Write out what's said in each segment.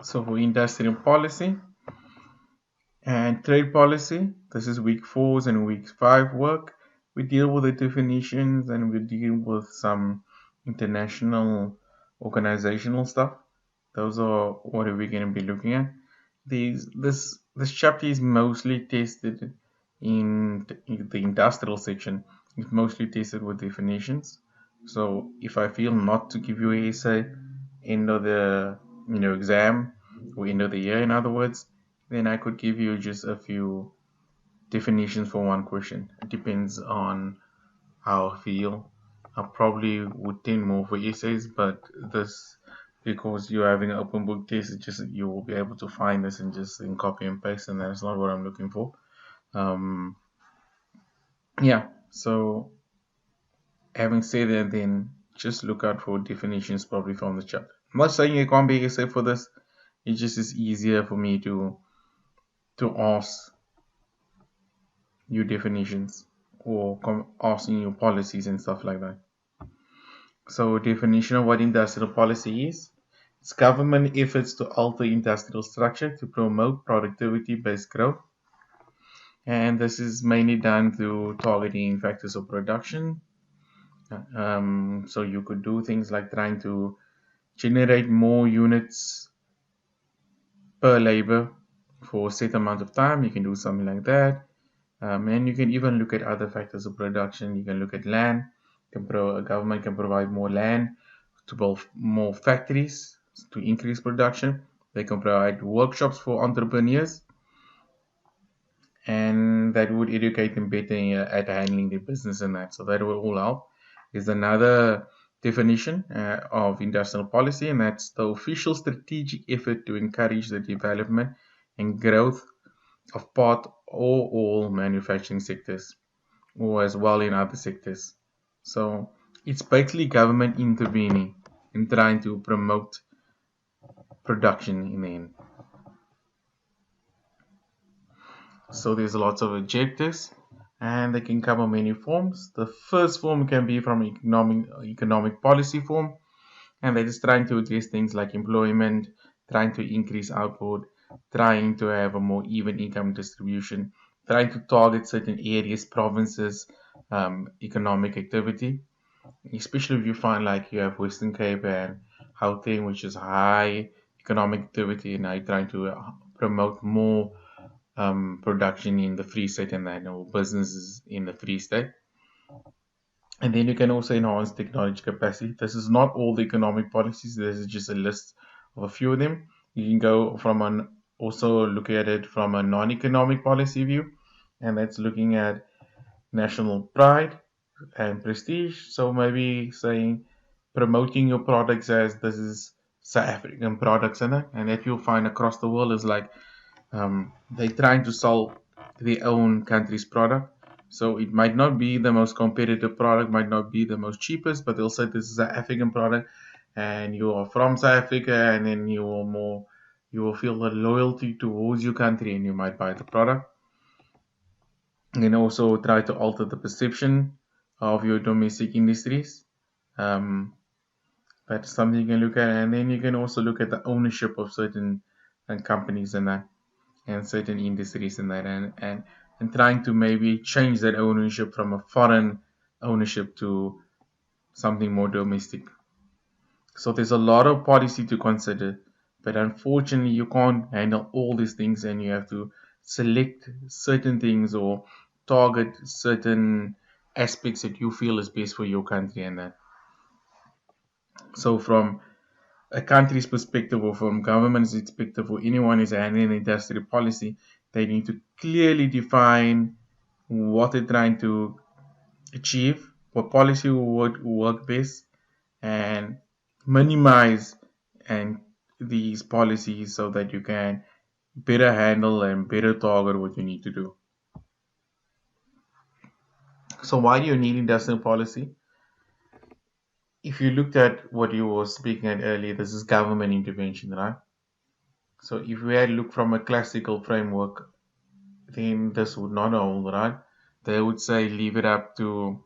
So for industrial policy and trade policy, this is week 4's and week 5 work. We deal with the definitions and we deal with some international organizational stuff. Those are what we're going to be looking at. This chapter is mostly tested in the industrial section. It's mostly tested with definitions. So if I feel not to give you a essay end of the exam or end of the year, in other words, then I could give you just a few definitions for one question. It depends on how I feel. I probably would tend more for essays, but this, because you're having an open book test, it's just you will be able to find this and just copy and paste, and that's not what I'm looking for. Um, yeah. So having said that, then just look out for definitions probably from the chapter. I'm not saying it can't be an essay for this. It just is easier for me to ask you definitions or asking you policies and stuff like that. So definition of what industrial policy is. It's government efforts to alter industrial structure to promote productivity-based growth. And this is mainly done through targeting factors of production. So you could do things like trying to generate more units per labor for a set amount of time. You can do something like that. And you can even look at other factors of production. You can look at land. A government can provide more land to build more factories to increase production. They can provide workshops for entrepreneurs, and that would educate them better at handling their business and that. So that will all help. Is another definition of industrial policy, and that's the official strategic effort to encourage the development and growth of part or all manufacturing sectors, or as well in other sectors. So it's basically government intervening and trying to promote production in the end. So there's lots of objectives, and they can come in many forms. The first form can be from economic policy form, and they're just trying to address things like employment, trying to increase output, trying to have a more even income distribution, trying to target certain areas, provinces, economic activity. Especially if you find like you have Western Cape and Gauteng, which is high economic activity, and are trying to promote more production in the Free State and that, businesses in the Free State. And then you can also enhance technology capacity. This is not all the economic policies. This is just a list of a few of them. You can go from also look at it from a non-economic policy view, and that's looking at national pride and prestige. So maybe saying promoting your products as this is South African products in it, and that you'll find across the world is like they're trying to sell their own country's product. So it might not be the most competitive product, might not be the most cheapest, but they'll say this is an African product, and you are from South Africa, and then you will feel the loyalty towards your country, and you might buy the product. And also try to alter the perception of your domestic industries. That's something you can look at, and then you can also look at the ownership of certain companies and that, and certain industries and that, and trying to maybe change that ownership from a foreign ownership to something more domestic. So there's a lot of policy to consider, but unfortunately you can't handle all these things, and you have to select certain things or target certain aspects that you feel is best for your country and that. So from a country's perspective or from government's perspective or anyone is handling industrial policy, they need to clearly define what they're trying to achieve, what policy will work best, and minimize and these policies so that you can better handle and better target what you need to do. So why do you need industrial policy? If you looked at what you were speaking at earlier, this is government intervention, right? So if we had looked from a classical framework, then this would not hold, right? They would say leave it up to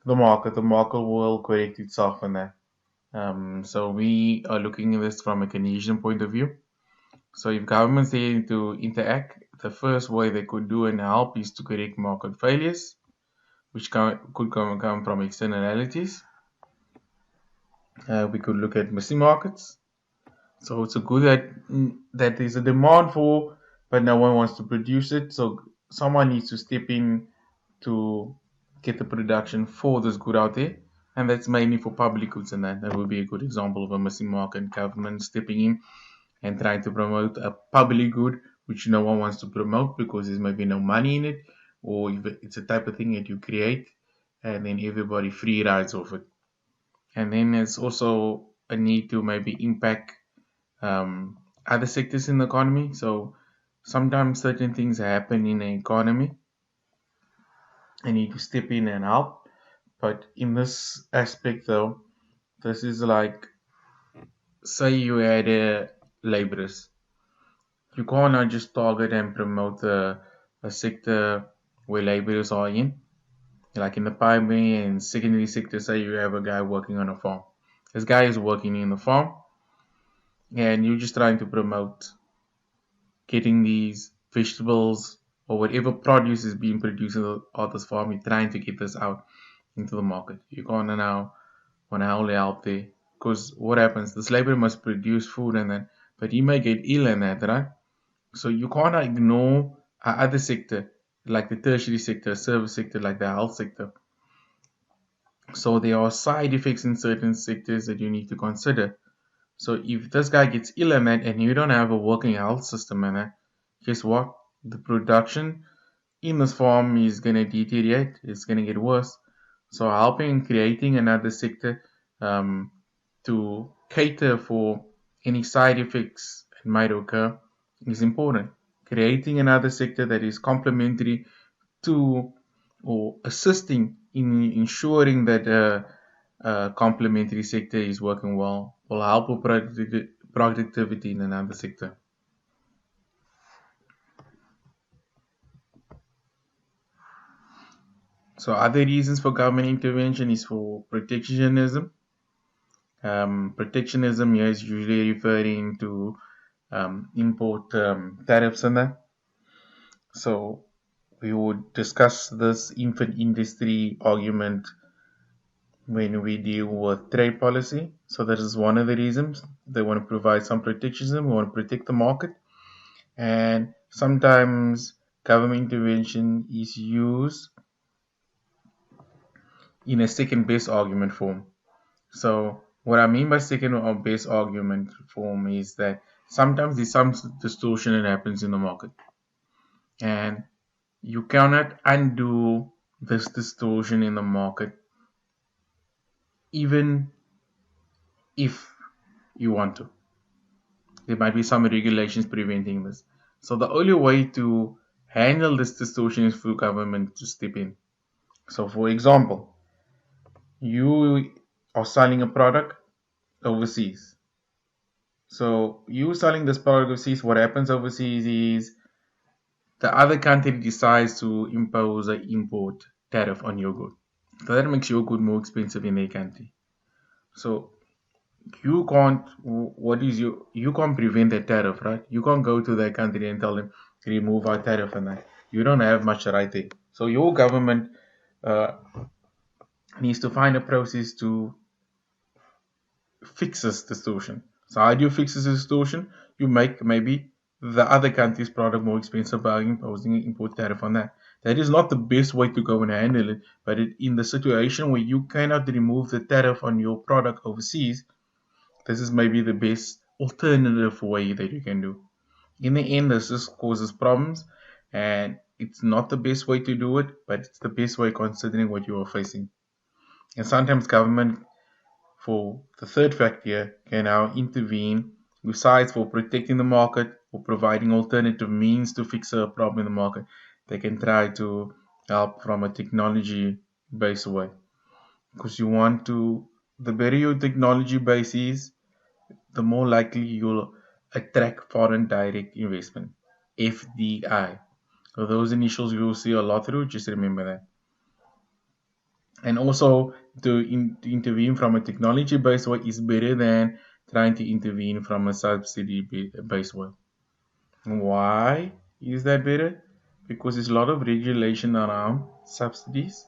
the market. The market will correct itself on that. So we are looking at this from a Keynesian point of view. So if governments need to interact, the first way they could do and help is to correct market failures, which could come from externalities. We could look at missing markets. So it's a good that there's a demand for, but no one wants to produce it. So someone needs to step in to get the production for this good out there. And that's mainly for public goods, and that would be a good example of a missing market. Government stepping in and trying to promote a public good which no one wants to promote because there's maybe no money in it, or if it's a type of thing that you create and then everybody free rides off it. And then there's also a need to maybe impact other sectors in the economy. So sometimes certain things happen in the economy and need to step in and help. But in this aspect, though, this is like, say you had laborers. You cannot just target and promote a sector where laborers are in. Like in the primary and secondary sector, say you have a guy working on a farm. This guy is working in the farm, and you're just trying to promote getting these vegetables or whatever produce is being produced at this farm. You're trying to get this out into the market. You can't now want to only help there, because what happens? This laborer must produce food, and then, but he may get ill and that, right? So you can't ignore other sector, like the tertiary sector, service sector, like the health sector. So there are side effects in certain sectors that you need to consider. So if this guy gets ill and that, and you don't have a working health system and that, guess what? The production in this farm is gonna deteriorate. It's gonna get worse. So helping creating another sector to cater for any side effects that might occur is important. Creating another sector that is complementary to or assisting in ensuring that a complementary sector is working well will help with productivity in another sector. So other reasons for government intervention is for protectionism. Protectionism here is usually referring to import tariffs and that. So we would discuss this infant industry argument when we deal with trade policy. So that is one of the reasons they want to provide some protectionism. We want to protect the market, and sometimes government intervention is used in a second best argument form. So what I mean by second or best argument form is that sometimes there's some distortion that happens in the market, and you cannot undo this distortion in the market even if you want to. There might be some regulations preventing this. So the only way to handle this distortion is for government to step in. So for example, you are selling a product overseas. So you selling this product overseas, what happens overseas is the other country decides to impose an import tariff on your good. So that makes your good more expensive in their country. So you can't, you can't prevent that tariff, right? You can't go to that country and tell them remove our tariff and that. You don't have much right there. So your government uh, needs to find a process to fix this distortion. So how do you fix this distortion? You make maybe the other country's product more expensive by imposing an import tariff on that. That is not the best way to go and handle it, but in the situation where you cannot remove the tariff on your product overseas, this is maybe the best alternative way that you can do. In the end, this just causes problems, and it's not the best way to do it, but it's the best way considering what you are facing. And sometimes government, for the third factor, can now intervene besides for protecting the market or providing alternative means to fix a problem in the market. They can try to help from a technology based way, because you want to, the better your technology base is, the more likely you'll attract foreign direct investment, FDI. So those initials you will see a lot through, just remember that. And also to intervene from a technology based way is better than trying to intervene from a subsidy based way. Why is that better? Because there's a lot of regulation around subsidies.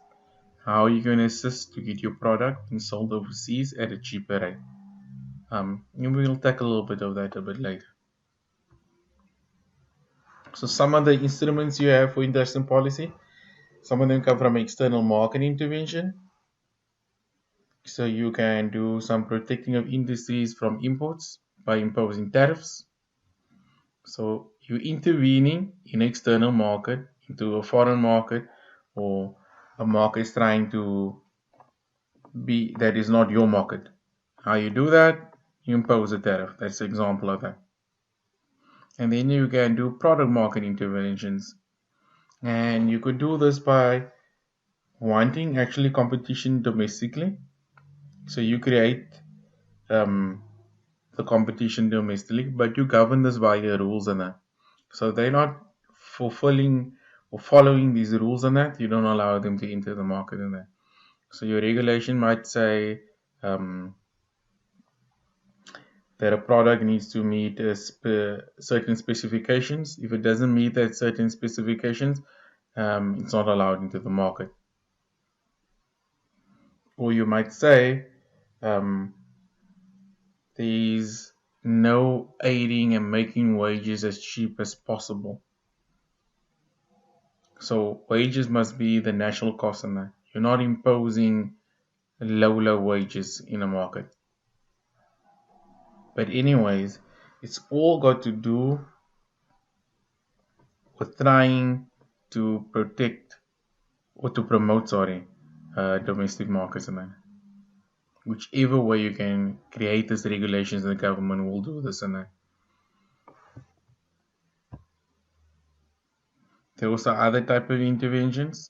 How you can assist to get your product and sold overseas at a cheaper rate. And we'll tackle a little bit of that a bit later. So some of the instruments you have for international policy, some of them come from external market intervention. So you can do some protecting of industries from imports by imposing tariffs. So you're intervening in external market into a foreign market, or a market is trying to be that is not your market. How you do that? You impose a tariff. That's an example of that. And then you can do product market interventions. And you could do this by wanting actually competition domestically. So you create um, the competition domestically, but you govern this via rules and that. So they're not fulfilling or following these rules and that. You don't allow them to enter the market and that. So your regulation might say that a product needs to meet certain specifications. If it doesn't meet that certain specifications, it's not allowed into the market. Or you might say there's no aiding and making wages as cheap as possible. So wages must be the national cost in that. You're not imposing low wages in a market. But anyways, it's all got to do with trying to protect or to promote, domestic markets and that. Whichever way you can create these regulations, the government will do this and that. There are also other type of interventions.